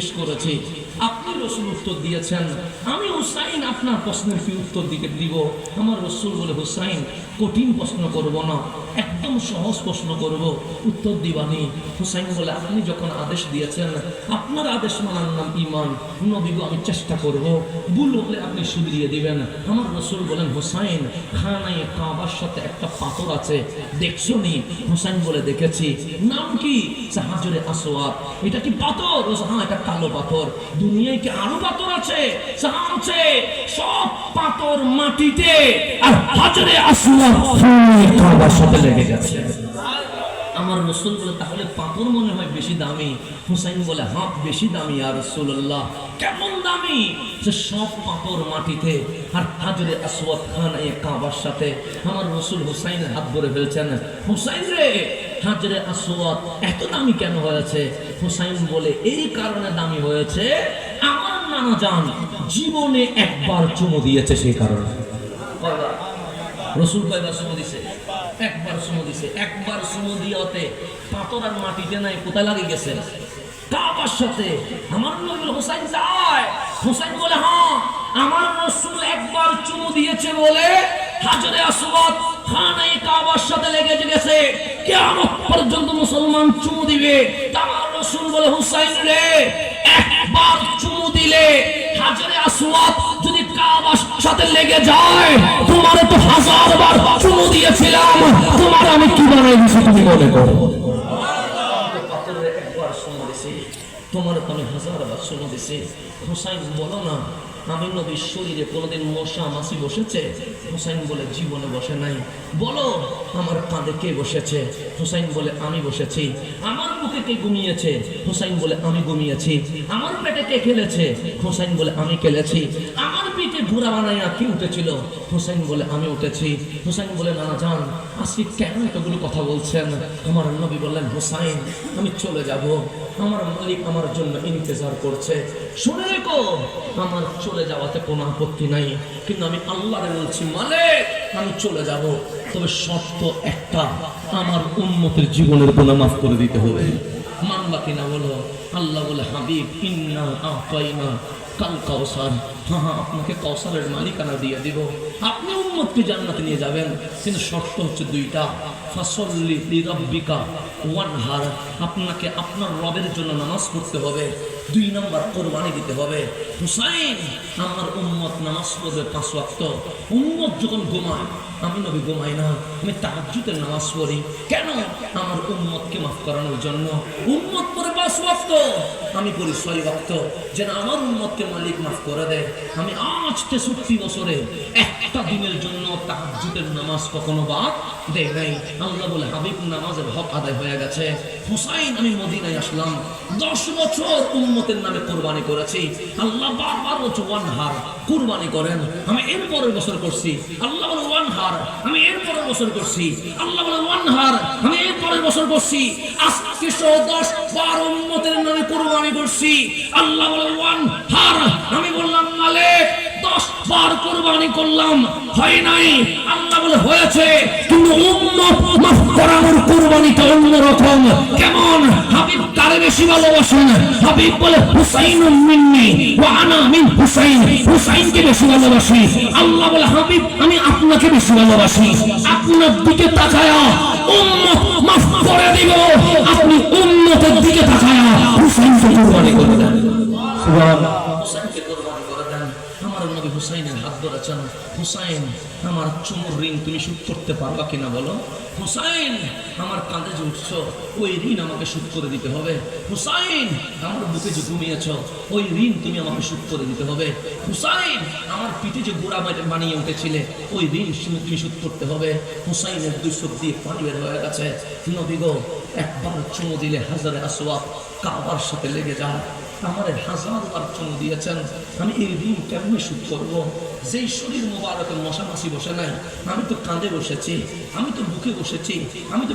পেশ করেছি, আপনি রসুল উত্তর দিয়েছেন, আমি হুসাইন আপনার প্রশ্নের কি উত্তর দিকে দিব? আমার রসুল বলে, হুসাইন কঠিন প্রশ্ন করব না, একদম সহজ প্রশ্ন করব, উত্তর দিবানি। হুসাইন বলে, আপনি যখন আদেশ দিয়েছেন, আপনার আদেশ মানার নাম ইমান, নবীগো আমি চেষ্টা করব, ভুল হলে আপনি শুধরিয়ে দিবেন। আমার রসুল বলেন, হুসাইন খানায় কাবার সাথে একটা পাথর আছে, দেখছো নি? হুসাইন বলে, দেখেছি। নাম কি? হাজরে আসওয়াদ। এটা কি পাথর? হ্যাঁ, এটা কালো পাথর। দুনিয়ায় কি আরো পাথর আছে? আছে। সব পাথর মাটিতে, আর হাজরে আসওয়াদ কাবার সাথে লেগে গেছে। আমার রসুল বলে, তাহলে পাথর মনে হয় বেশি দামি। হুসাইন বলে, হ্যাঁ বেশি দামি ইয়া রাসূলুল্লাহ। কেমন দামি? যে সব পাথর মাটিতে, আর হাজরে আসওয়াদ খানায়ে কাবার সাথে। আমার রসুল হুসাইনের হাত ধরে ফেলছেন, হুসাইন রে, হাজরে আসওয়াদ এত দামি কেন হয়েছে? হুসাইন বলে, এই কারণে দামি হয়েছে, আমার নানা জান জীবনে একবার চুমু দিয়েছে, সেই কারণে। রসুল কয়বার চুমু দিছে? একবার চুমু দিছে। একবার চুমু দিয়াতে পাথর আর মাটিতে নাই, কোথায় লাগে গেছে? কাবার সাথে। আমার নবী হুসাইন যায়। হুসাইন বলে, হ্যাঁ আমার রসুল একবার চুমু দিয়েছে বলে হাজরে আসওয়াদ খানায়ে কাবার সাথে লেগে গেছে। কিয়ামত পর্যন্ত মুসলমান চুমু দিবে। আমার রসুল বলে, হুসাইন রে, একবার চুমু দিলে হাজরে আসওয়াদ যদি কাবার সাথে লেগে যায়, তোমারে তো 1000 বার চুমু দিয়েছিলাম, তোমার আমি কি বানাই দিছি তুমি মনে করো? তোমার তো আমি 1000 বার চুমু দিছি। হুসাইন বলো না, আমি নবীর শরীরে কোনোদিন মশা মাছি বসেছে? হুসাইন বলে, জীবনে বসে নাই। বলো আমার কাঁধে কে বসেছে? হুসাইন বলে, আমি বসেছি। আমার বুকে কে ঘুমিয়েছে? হুসাইন বলে, আমি ঘুমিয়েছি। আমার পেটে কে খেলেছে? হুসাইন বলে, আমি খেলেছি। আমার পিঠে ঘোড়া বানাইয়া কি উঠেছিল? হুসাইন বলে, আমি উঠেছি। হুসাইন বলে, নানা জান আজকে কেন এতগুলো কথা বলছেন? আমার নবী বললেন, হুসাইন আমি চলে যাব, আমার মালিক আমার জন্য ইন্তজার করছে। শুনে রেখো, আমার চলে যাওয়াতে কোনো আপত্তি নাই, কিন্তু আমি আল্লাহরে বলছি, মালিক আমি চলে যাব, তবে শর্ত একটা, আমার উম্মতের জীবনের গুনাহ মাফ করে দিতে হবে। মানবা কিনা বলো? আল্লাহ বলে, হাবিব ইন্না আতাইনা কাল কাউসার, হ্যাঁ আপনাকে কাউসারের মালিকানা দিয়ে দিব, আপনি উম্মতকে জান্নাতে নিয়ে যাবেন, কিন্তু শর্ত হচ্ছে দুইটা। ফাসল্লি লিরাব্বিকা ওয়ানহার, আপনাকে আপনার রবের জন্য নামাজ পড়তে হবে। 2 নম্বর কোরবানি দিতে হবে। হুসাইন আমার উম্মত নামাজ পড়বে 5 ওয়াক্ত। উম্মত যখন ঘুমায়, আমি নবী ঘুমাই না, আমি তাহাজ্জুদের নামাজ পড়ি। কেন? আমার উম্মতকে মাফ করানোর জন্য। উম্মত পড়ে 5 ওয়াক্ত, আমি পড়ি 6 ওয়াক্ত, যেন আমার উম্মতকে মালিক মাফ করে দেয়। আমি আজ 63 বছরে একটা দিনের জন্য তাহাজ্জুদের নামাজ কখনো বাদ দেয় নাই। আল্লাহ বলে, হাবিব নামাজের হক আদায় হয়ে গেছে। হুসাইন আমি মদিনায় আসলাম, 10 বছর উম্মতের নামে কোরবানি করেছি। আল্লাহ বারবার বলছে ওয়ানহার, কোরবানি করেন। আমি এর পরের বছর করছি। আল্লাহ বলে ওয়ানহার, আমি এর পরের বছর করছি। আল্লাহ বলে ওয়ানহার, আমি এর পরের বছর করছি। আজকে 10-12 উম্মতের নামে কোরবানি করছি। আল্লাহ বলে ওয়ানহার, আমি বললাম মালিক 10 বার কোরবানি করলাম, হয় নাই। আল্লাহ বলে, হয়েছে, কিন্তু উম্মত মাফ করানোর কোরবানিটা অন্যরকম। কেমন? হাবিব কারে বেশি ভালোবাসেন? হাবিব বলে, হুসাইনুম মিন্নি ওয়া আনা মিন হুসাইন, হুসাইনকে বেশি ভালোবাসি। আল্লাহ বলে, হাবিব আমি আপনাকে বেশি ভালোবাসি। আপনার দিকে তাকায়া উম্মত মাফ করে দিব, আপনি উম্মতের দিকে তাকায়া হুসাইনকে কোরবানি করে দেন। সুবহানাল্লাহ। হুসাইনকে কোরবানি করে দেন। আমার নবী হুসাইনের হাত ধরেছেন, হুসাইন আমার চুমুর ঋণ তুমি শোধ করতে পারবা কিনা বলো? হুসাইন আমার কাঁধে যে উঠছ, ওই ঋণ আমাকে শোধ করে দিতে হবে। হুসাইন আমার বুকে যে ঘুমিয়েছ, ওই ঋণ তুমি আমাকে শোধ করে দিতে হবে। হুসাইন আমার পিঠে যে গোড়া বানিয়ে উঠেছিলে, ওই ঋণ তুমি শোধ করতে হবে। হুসাইনের 2 চোখ দিয়ে পানি বের হয়ে গেছে। নবী গো, একবার চুমু দিলে হাজরে আসওয়াদ কাবার সাথে লেগে যায়। আমার 1000 বার চুমু দিয়েছেন, আমি এই ঋণ কেমনে শোধ করবো? যেই শরীর মোবারকে মশা মাছি বসে নাই, আমি তো কাঁধে বসেছি, আমি তো বুকে বসেছি, আমি তো